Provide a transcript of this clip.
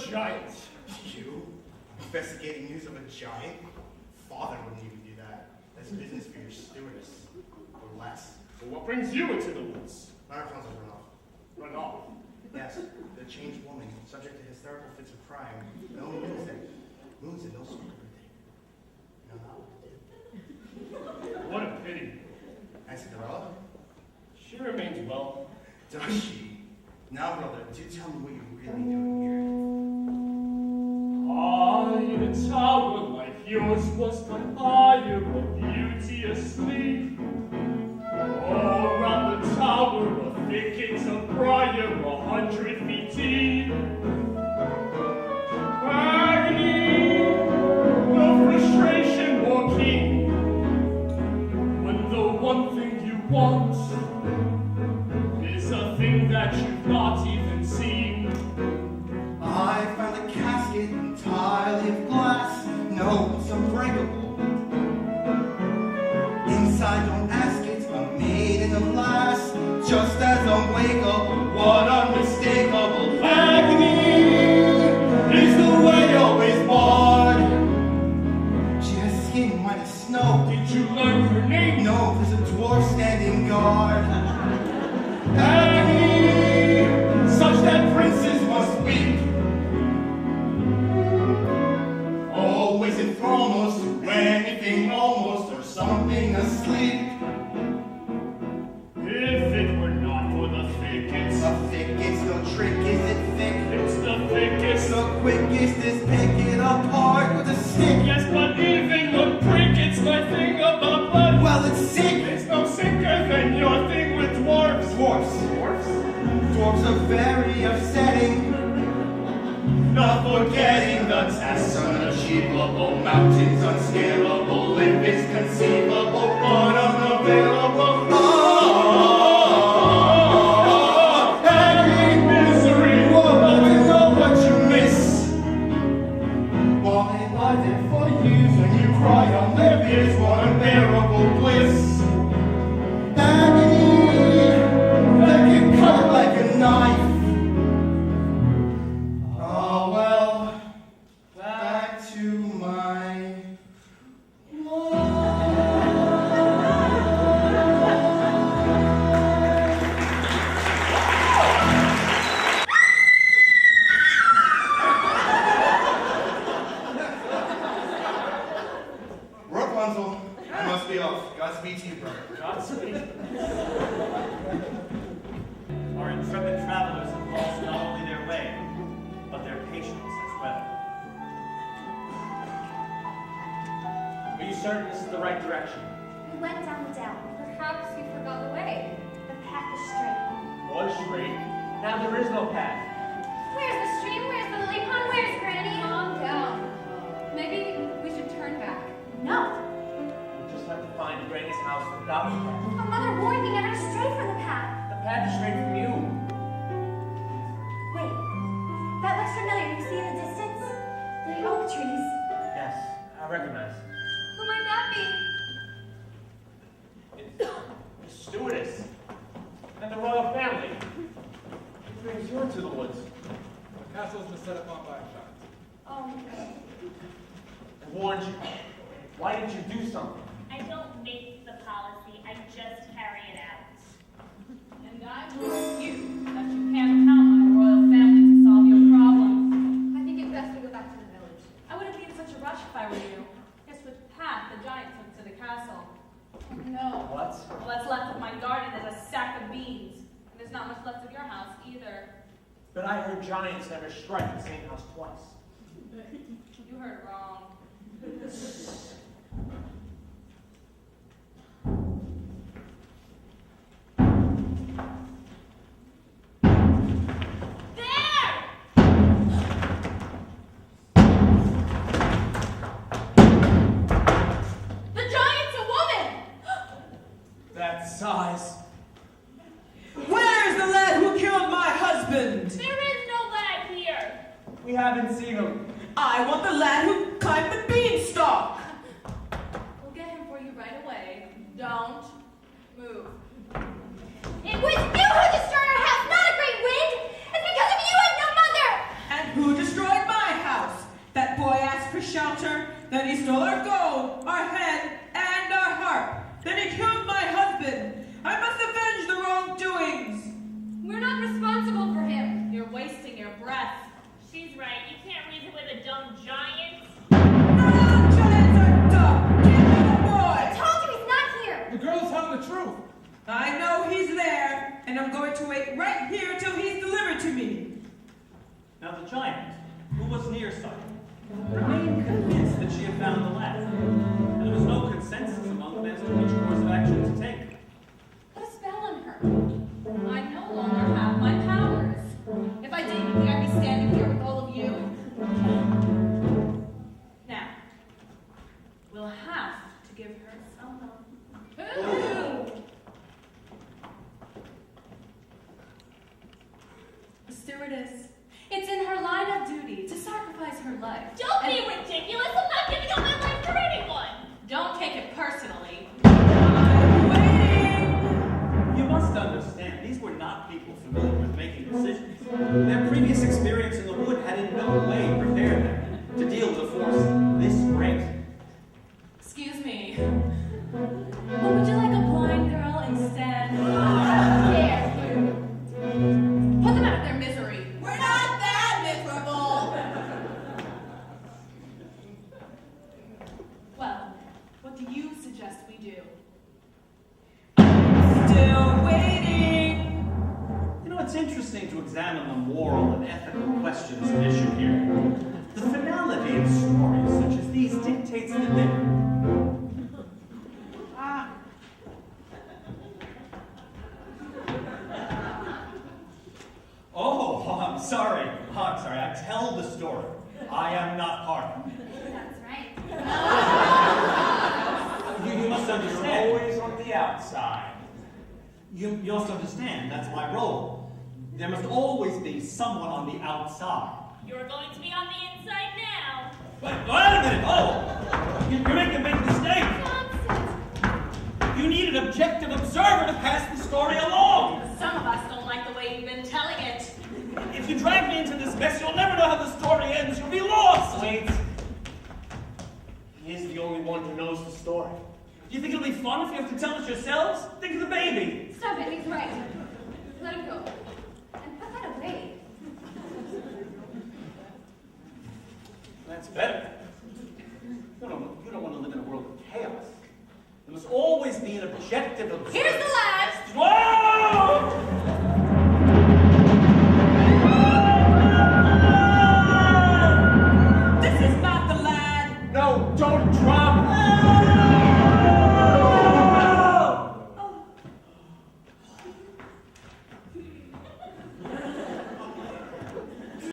giant. You? Investigating news of a giant? Father wouldn't even do that. That's business for your stewardess. Or less. Well, what brings you into the woods? Rapunzel run off. Run off. Yes, the changed woman, subject to hysterical fits of crying. No moons and no sort of birthday. No, not what it did. What a pity. And Cinderella? She remains well. Does she? Now, brother, do tell me what you're really doing here. A tower like yours was but higher of beauty asleep. All round the tower a thicket of briar 100 feet deep. Agony, no frustration more keen, when the one thing you want is a thing that you've not even seen. I found a casket entirely of glass. No, it's unbreakable. Inside, don't ask, it's made of glass. Just as unwakeable, what unmistakable agony is the way always barred. She has skin white as snow. Did you learn her name? No, there's a dwarf standing guard. Agony, such that princes must weep. Always and foremost to anything almost or something asleep. If it were not for the thickets, The thickest, no trick, is it thick? it's the thickest. The quickest is pick it apart with a stick. Yes, but even the cricket's my thing about blood. Well, it's sick. It's no sicker than your thing with dwarfs. Dwarfs. Dwarfs? Dwarfs are very upsetting. Not forgetting the tasks unachievable, mountains unscalable, limits conceivable, but unavailable. Any misery, whoa, you know what you miss. Why lie there for years and you cry on their fears? What unbearable bliss. Agony that can cut like a knife. Oh well, back to my Rapunzel, I must be off. Godspeed to you, brother. Godspeed. Our intrepid travelers have lost not only their way, but their patience as well. Are you certain this is the right direction? We went down the dell. Perhaps you forgot the way. The path is straight. Was straight. Now there is no path. Where's the stream? Where's the lily pond? Where's Granny? Calm down. Maybe we should turn back. No. We just have to find Granny's house without a path. Our mother warned me never to stray from the path. The path is straight from you. Wait. That looks familiar. You see in the distance? The oak trees. Yes, I recognize. Who might that be? It's the stewardess and the royal family. What brings you into the woods? The castle's been set upon by a shot. Oh. I warned you. Why didn't you do something? I don't make the policy, I just carry it out. And I warn you that you can't count on a royal family to solve your problems. I think it's best we go back to the village. I wouldn't be in such a rush if I were you. Guess which path the giant took to the castle. No. What? All that's left of my garden is a sack of beans. And there's not much left of your house either. But I heard giants never strike the same house twice. You heard wrong. Size. Where's the lad who killed my husband? There is no lad here. We haven't seen him. I want the lad who climbed the beanstalk. We'll get him for you right away. Don't move. It was you who destroyed our house, not a great wind! It's because of you and your mother! And who destroyed shelter. Then he stole our gold, our head, and our harp. Then he killed my husband. I must avenge the wrongdoings. We're not responsible for him. You're wasting your breath. She's right. You can't reason with a dumb giant. No, giants are dumb. Give me the boy. I told you he's not here. The girl's telling the truth. I know he's there, and I'm going to wait right here till he's delivered to me. Now the giant, who was nearsighted, remained convinced that she had found the lad, and there was no consensus among them as to which course of action to take. Put a spell on her. I no longer have my powers. If I did, you think I'd be standing here with all of you? Now, we'll have to give her some love. The stewardess. It's in her line of duty to sacrifice her life. Don't be ridiculous. I'm not giving up my life for anyone. Don't take it personally. I'm waiting. You must understand, these were not people familiar with making decisions. Their previous experience in the wood had in no way prepared them to deal with a force this great. Excuse me. But would you like a blind girl instead? There. Put them out of their misery. We're not that miserable. Well, what do you suggest we do? Still waiting. You know, it's interesting to examine the moral and ethical questions at issue here. The finality of stories such as these dictates that they... Oh, I'm sorry. I tell the story. I am not part. That's right. You must You're understand. always on the outside. You must understand, that's my role. There must always be someone on the outside. You're going to be on the inside now. Wait a minute! Oh! You're making a big mistake! Nonsense. You need an objective observer to pass the story along! Some of us don't like the way you've been telling it. If you drag me into this mess, you'll never know how the story ends. You'll be lost! Wait. He's the only one who knows the story. Do you think it'll be fun if you have to tell it yourselves? Think of the baby! Stop it. He's right. Let him go. And put that away. That's better. You don't want to live in a world of chaos. There must always be an objective observer. Here's the lad! What?